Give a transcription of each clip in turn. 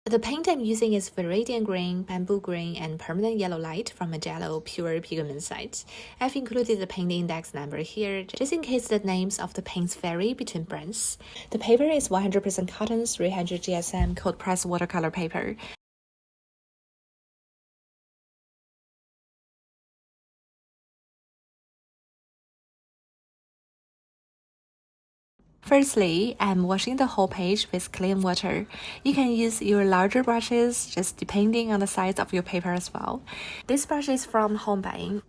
The paint I'm using is Viridian Green, Bamboo Green, and Permanent Yellow Light from Mijello Pure Pigment site. I've included the paint index number here, just in case the names of the paints vary between brands. The paper is 100% cotton 300 GSM cold press watercolor paper. Firstly, I'm washing the whole page with clean water. You can use your larger brushes, just depending on the size of your paper as well. This brush is from Holbein.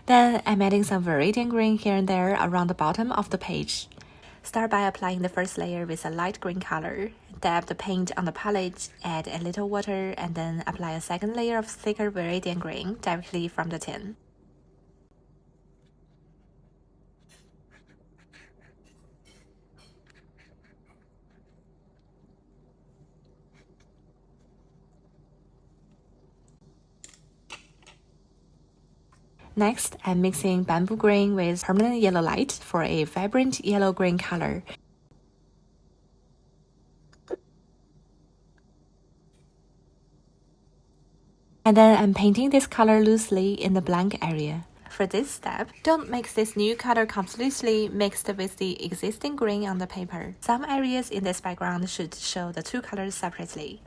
Then I'm adding some Viridian Green here and there around the bottom of the page. Start by applying the first layer with a light green color. Dab the paint on the palette, add a little water, and then apply a second layer of thicker Viridian Green directly from the tin. Next, I'm mixing Bamboo Green with Permanent Yellow Light for a vibrant yellow-green color. And then I'm painting this color loosely in the blank area. For this step, don't mix this new color completely mixed with the existing green on the paper. Some areas in this background should show the two colors separately.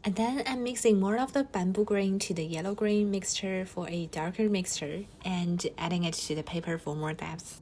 And then I'm mixing more of the bamboo green to the yellow green mixture for a darker mixture and adding it to the paper for more depth.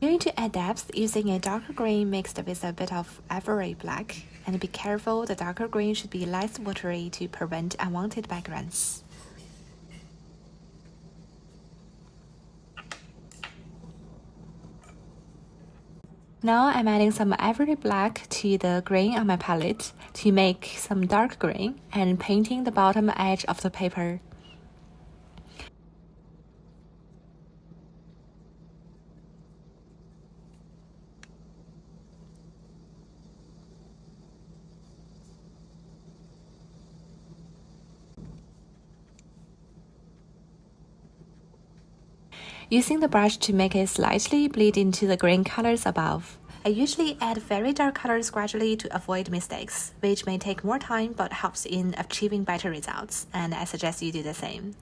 I'm going to add depth using a darker green mixed with a bit of Ivory black, and be careful, the darker green should be less watery to prevent unwanted backgrounds. Now I'm adding some Ivory black to the green on my palette to make some dark green and painting the bottom edge of the paper. Using the brush to make it slightly bleed into the green colors above. I usually add very dark colors gradually to avoid mistakes, which may take more time but helps in achieving better results, and I suggest you do the same.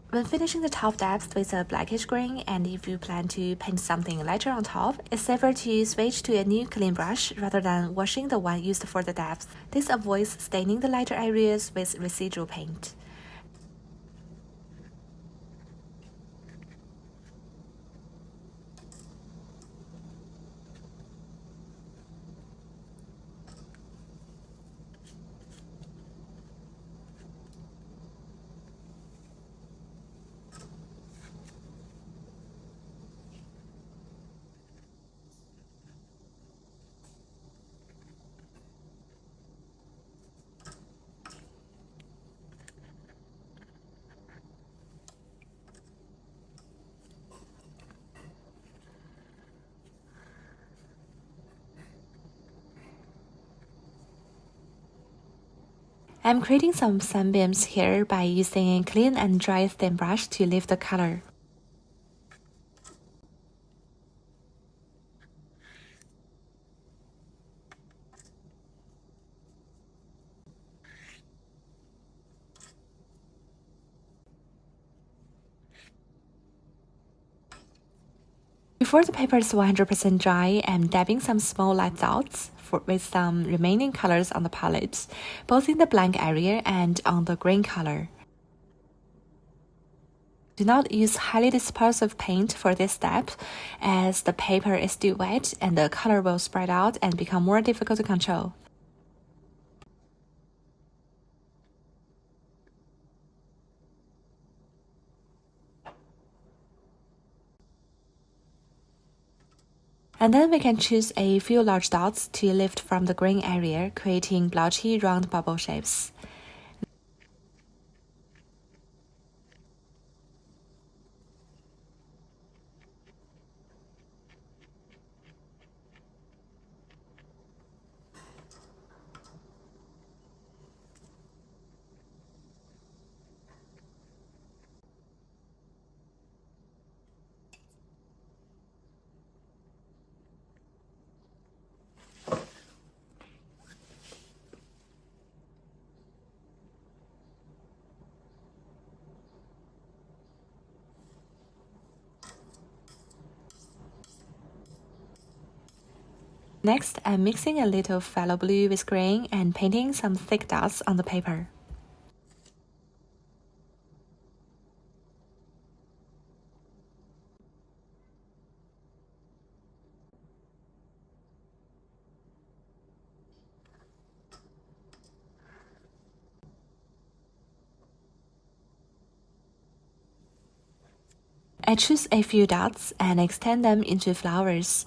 When finishing the top depth with a blackish green, and if you plan to paint something lighter on top, it's safer to switch to a new clean brush rather than washing the one used for the depth. This avoids staining the lighter areas with residual paint. I'm creating some sunbeams here by using a clean and dry thin brush to lift the color. Before the paper is 100% dry, I'm dabbing some small light dots with some remaining colors on the palette, both in the blank area and on the green color. Do not use highly dispersive paint for this step, as the paper is still wet and the color will spread out and become more difficult to control. And then we can choose a few large dots to lift from the green area, creating blotchy round bubble shapes. Next, I'm mixing a little phthalo blue with green and painting some thick dots on the paper. I choose a few dots and extend them into flowers.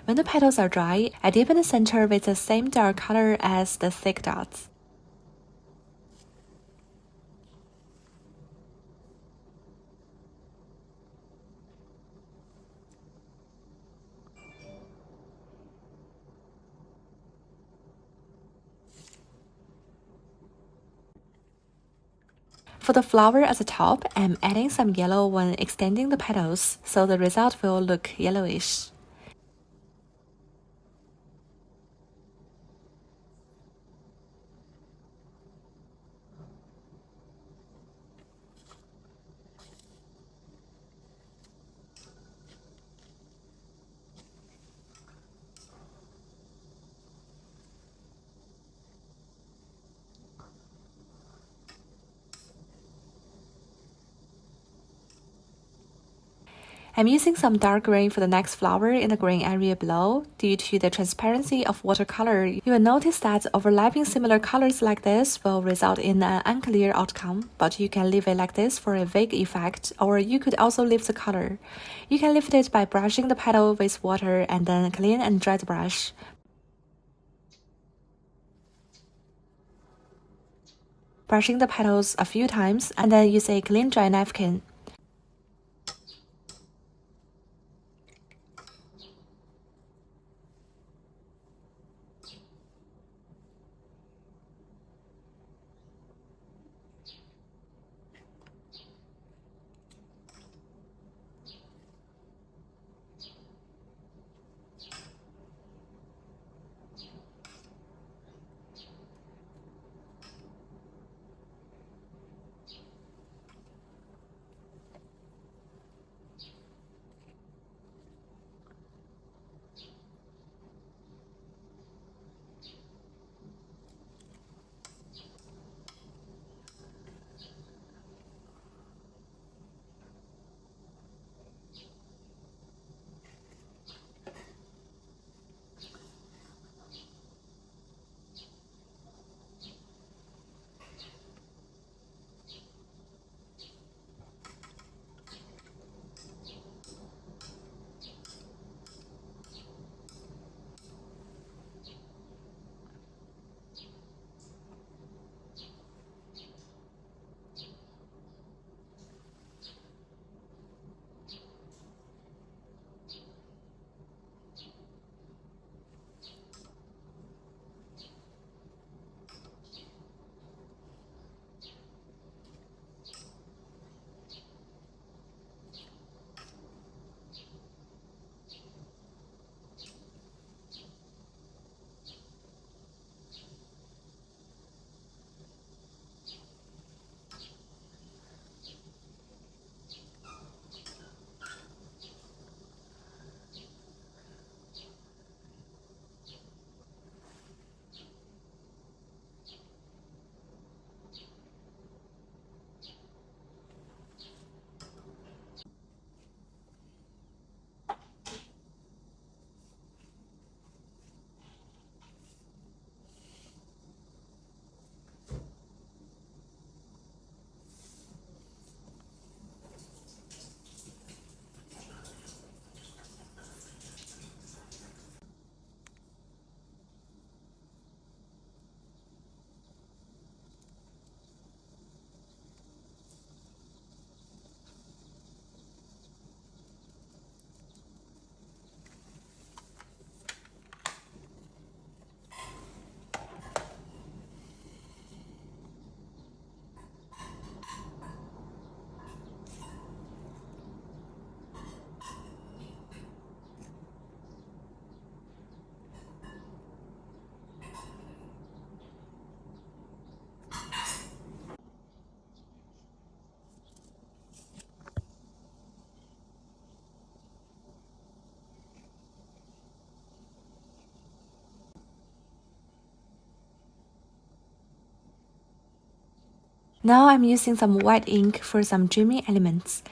When the petals are dry, I deepen the center with the same dark color as the thick dots. For the flower at the top, I'm adding some yellow when extending the petals, so the result will look yellowish. I'm using some dark green for the next flower in the green area below. Due to the transparency of watercolor, you will notice that overlapping similar colors like this will result in an unclear outcome, but you can leave it like this for a vague effect, or you could also lift the color. You can lift it by brushing the petal with water and then clean and dry the brush. Brushing the petals a few times and then use a clean dry napkin. Now I'm using some white ink for some dreamy elements.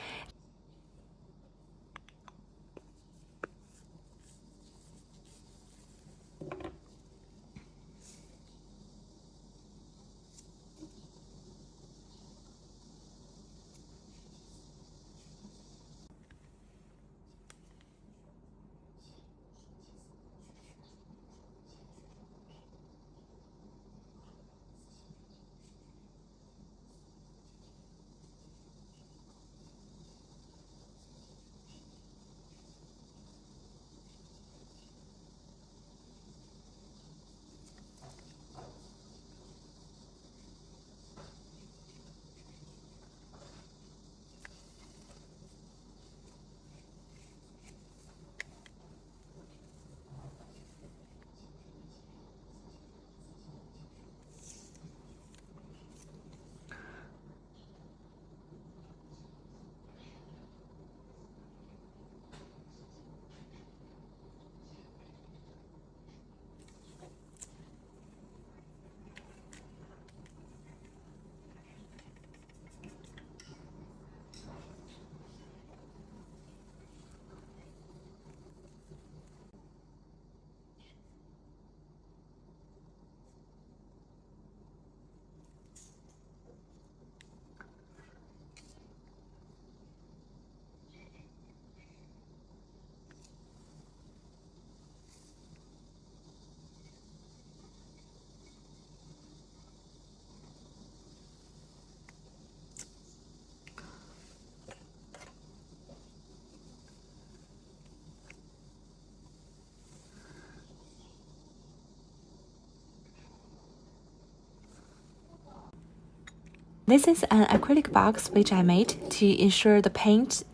This is an acrylic box which I made to ensure the paint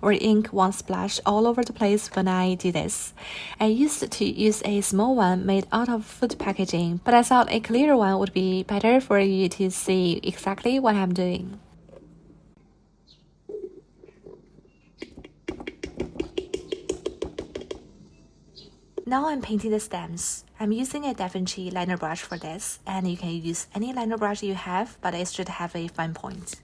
or ink won't splash all over the place when I do this. I used to use a small one made out of food packaging, but I thought a clear one would be better for you to see exactly what I'm doing. Now I'm painting the stems. I'm using a Davinci liner brush for this, and you can use any liner brush you have, but it should have a fine point.